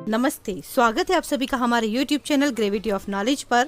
नमस्ते, स्वागत है आप सभी का हमारे YouTube channel gravity of knowledge पर।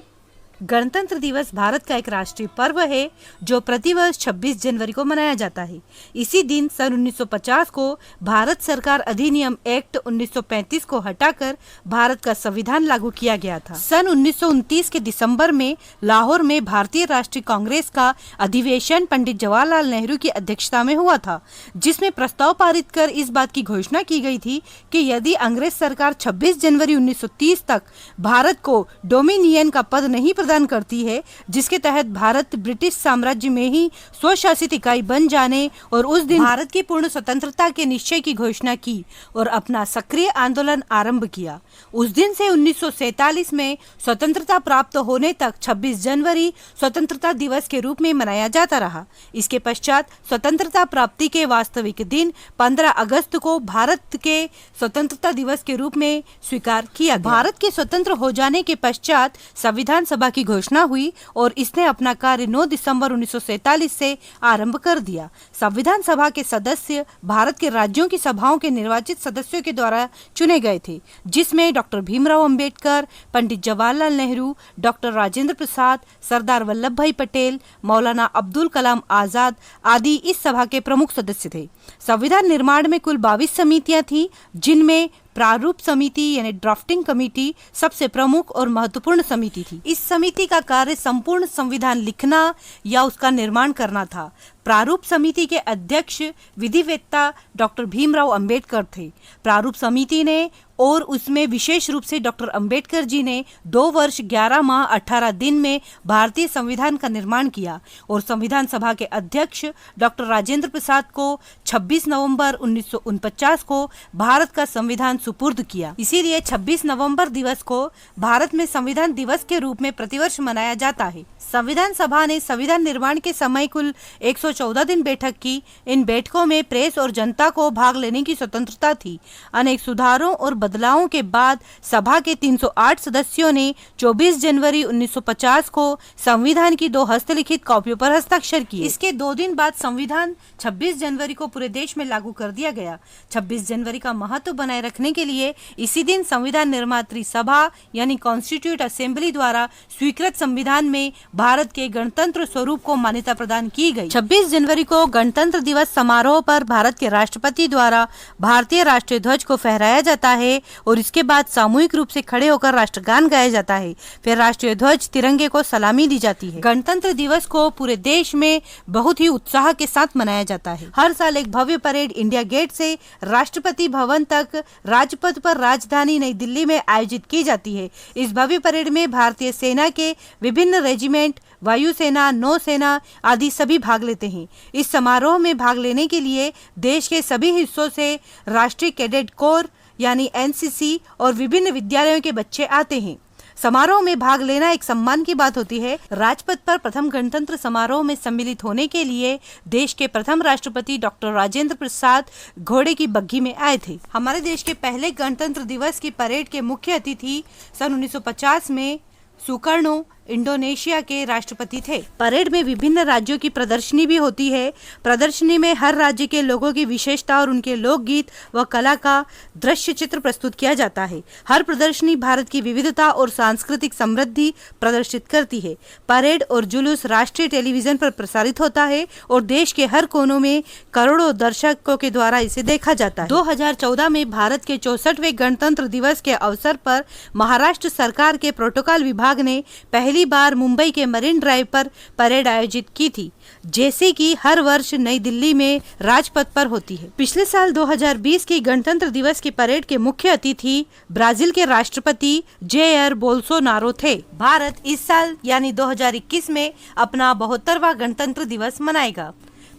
गणतंत्र दिवस भारत का एक राष्ट्रीय पर्व है जो प्रतिवर्ष 26 जनवरी को मनाया जाता है। इसी दिन सन 1950 को भारत सरकार अधिनियम एक्ट 1935 को हटाकर भारत का संविधान लागू किया गया था। सन 1929 के दिसंबर में लाहौर में भारतीय राष्ट्रीय कांग्रेस का अधिवेशन पंडित जवाहरलाल नेहरू की अध्यक्षता में हुआ था, जिसमें प्रस्ताव पारित कर इस बात की घोषणा की गई थी कि यदि अंग्रेज सरकार 26 जनवरी 1930 तक भारत को डोमिनियन का पद नहीं प्रदान करती है, जिसके तहत भारत ब्रिटिश साम्राज्य में ही स्वशासित इकाई बन जाने और उस दिन भारत की पूर्ण स्वतंत्रता के निश्चय की घोषणा की और अपना सक्रिय आंदोलन आरंभ किया। उस दिन से 1947 में स्वतंत्रता प्राप्त होने तक 26 जनवरी स्वतंत्रता दिवस के रूप में मनाया जाता रहा। इसके पश्चात स्वतंत्रता प्राप्ति के वास्तविक दिन 15 अगस्त को भारत के स्वतंत्रता दिवस के रूप में स्वीकार किया गया। भारत के स्वतंत्र हो जाने के पश्चात संविधान सभा की घोषणा हुई और इसने अपना कार्य 9 दिसंबर 1947 से आरंभ कर दिया। संविधान सभा के सदस्य भारत के राज्यों की सभाओं के निर्वाचित सदस्यों के द्वारा चुने गए थे, जिसमें डॉक्टर भीमराव अंबेडकर, पंडित जवाहरलाल नेहरू, डॉक्टर राजेंद्र प्रसाद, सरदार वल्लभ भाई पटेल, मौलाना अब्दुल कलाम आजाद आदि इस सभा के प्रमुख सदस्य थे। संविधान निर्माण में कुल 22 समितियां थीं, जिनमें प्रारूप समिति यानी ड्राफ्टिंग कमेटी सबसे प्रमुख और महत्वपूर्ण समिति थी। इस समिति का कार्य संपूर्ण संविधान लिखना या उसका निर्माण करना था। प्रारूप समिति के अध्यक्ष विधिवेत्ता डॉक्टर भीमराव अंबेडकर थे। प्रारूप समिति ने और उसमें विशेष रूप से डॉक्टर अंबेडकर जी ने 2 वर्ष 11 माह 18 दिन में भारतीय संविधान का निर्माण किया और संविधान सभा के अध्यक्ष डॉक्टर राजेंद्र प्रसाद को 26 नवंबर 1949 को भारत का संविधान सुपुर्द किया। इसीलिए 26 नवंबर दिवस को भारत में संविधान दिवस के रूप में प्रतिवर्ष मनाया जाता है। संविधान सभा ने संविधान निर्माण के समय कुल 114 दिन बैठक की। इन बैठकों में प्रेस और जनता को भाग लेने की स्वतंत्रता थी। अनेक सुधारों और बदलावों के बाद सभा के 308 सदस्यों ने 24 जनवरी 1950 को संविधान की 2 हस्तलिखित कॉपियों पर हस्ताक्षर किए। इसके 2 दिन बाद संविधान 26 जनवरी को पूरे देश में लागू कर दिया गया। 26 जनवरी का महत्व बनाए रखने के लिए इसी दिन संविधान निर्मात्री सभा यानी कॉन्स्टिट्यूट असेंबली द्वारा स्वीकृत संविधान में भारत के गणतंत्र स्वरूप को मान्यता प्रदान की गई। 26 जनवरी को गणतंत्र दिवस समारोह पर भारत के राष्ट्रपति द्वारा भारतीय राष्ट्रीय ध्वज को फहराया जाता है और इसके बाद सामूहिक रूप से खड़े होकर राष्ट्रगान गाया जाता है। फिर राष्ट्रीय ध्वज तिरंगे को सलामी दी जाती है। गणतंत्र दिवस को पूरे देश में बहुत ही उत्साह के साथ मनाया जाता है। हर साल एक भव्य परेड इंडिया गेट से राष्ट्रपति भवन तक राजपथ पर राजधानी नई दिल्ली में आयोजित की जाती है। इस भव्य परेड में भारतीय सेना के विभिन्न रेजिमेंट, वायुसेना, नौसेना आदि सभी भाग लेते हैं। इस समारोह में भाग लेने के लिए देश के सभी हिस्सों से राष्ट्रीय कैडेट कोर यानी एनसीसी और विभिन्न विद्यालयों के बच्चे आते हैं। समारोह में भाग लेना एक सम्मान की बात होती है। राजपथ पर प्रथम गणतंत्र समारोह में सम्मिलित होने के लिए देश के प्रथम राष्ट्रपति डॉक्टर राजेंद्र प्रसाद घोड़े की बग्घी में आए थे। हमारे देश के पहले गणतंत्र दिवस की परेड के मुख्य अतिथि सन 1950 में सुकर्णो इंडोनेशिया के राष्ट्रपति थे। परेड में विभिन्न राज्यों की प्रदर्शनी भी होती है। प्रदर्शनी में हर राज्य के लोगों की विशेषता और उनके लोकगीत व कला का दृश्य चित्र प्रस्तुत किया जाता है। हर प्रदर्शनी भारत की विविधता और सांस्कृतिक समृद्धि प्रदर्शित करती है। परेड और जुलूस राष्ट्रीय टेलीविजन पर प्रसारित होता है और देश के हर कोनों में करोड़ों दर्शकों के द्वारा इसे देखा जाता है। 2014 में भारत के 64वें गणतंत्र दिवस के अवसर पर महाराष्ट्र सरकार के प्रोटोकॉल विभाग ने पहली बार मुंबई के मरीन ड्राइव पर परेड आयोजित की थी, जैसे कि हर वर्ष नई दिल्ली में राजपथ पर होती है। पिछले साल 2020 की गणतंत्र दिवस की परेड के मुख्य अतिथि ब्राजील के राष्ट्रपति जेयर बोल्सोनारो थे। भारत इस साल यानी 2021 में अपना 72वां गणतंत्र दिवस मनाएगा।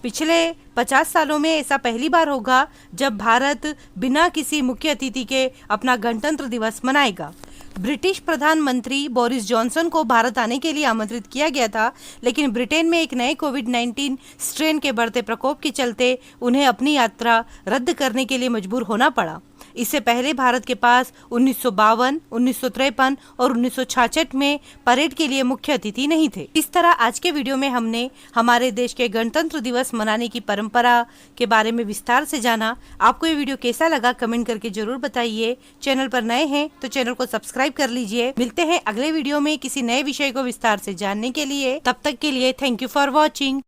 पिछले 50 सालों में ऐसा पहली बार होगा जब भारत बिना किसी मुख्य अतिथि के अपना गणतंत्र दिवस मनाएगा। ब्रिटिश प्रधानमंत्री बोरिस जॉनसन को भारत आने के लिए आमंत्रित किया गया था, लेकिन ब्रिटेन में एक नए कोविड-19 स्ट्रेन के बढ़ते प्रकोप के चलते उन्हें अपनी यात्रा रद्द करने के लिए मजबूर होना पड़ा। इससे पहले भारत के पास 1952, 1953 और 1966 में परेड के लिए मुख्य अतिथि नहीं थे। इस तरह आज के वीडियो में हमने हमारे देश के गणतंत्र दिवस मनाने की परंपरा के बारे में विस्तार से जाना। आपको ये वीडियो कैसा लगा कमेंट करके जरूर बताइए। चैनल पर नए हैं तो चैनल को सब्सक्राइब कर लीजिए। मिलते हैं अगले वीडियो में किसी नए विषय को विस्तार से जानने के लिए। तब तक के लिए थैंक यू फॉर वॉचिंग।